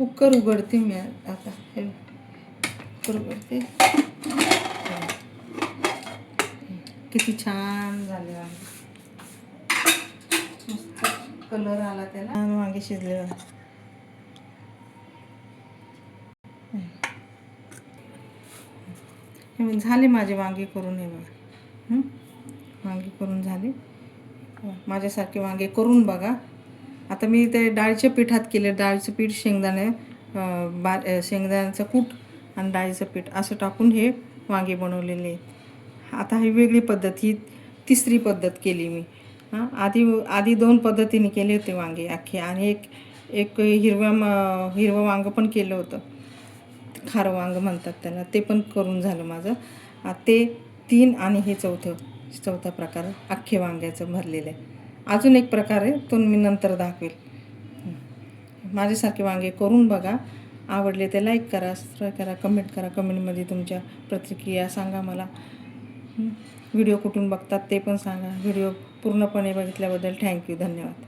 Cooker उघडते मी आता. हे कुकर उघडते. किती छान झाले वांगे, मस्त कलर आला त्याला. वांगे शिजले. झाले माझे वांगे करून. हे बघा, वांगे करून झाले. माझ्यासारखे वांगे करून बघा. आता मी ते डाळीच्या पिठात केले. डाळीचं पीठ, शेंगदाण्याचं कूट आणि डाळीचं पीठ असं टाकून हे वांगे बनवलेले आहेत. आता ही वेगळी पद्धत, ही तिसरी पद्धत केली मी. आधी 2 पद्धतीने केले होते वांगे अख्खे, आणि एक हिरवं वांगं पण केलं होतं. खारं वांगं म्हणतात त्याला, ते पण करून झालं माझं. ते 3 आणि हे चौथा प्रकार अख्खे वांग्याचं भरलेलं आहे. अजून एक प्रकार आहे, तो मी नंतर दाखवेल. माझ्यासारखे वांगे करून बघा. आवडले ते लाईक करा, सबस्क्राईब करा, कमेंट करा. कमेंटमध्ये तुमच्या प्रतिक्रिया सांगा मला. व्हिडिओ कुठून बघतात ते पण सांगा. व्हिडिओ पूर्णपणे बघितल्याबद्दल थँक्यू, धन्यवाद.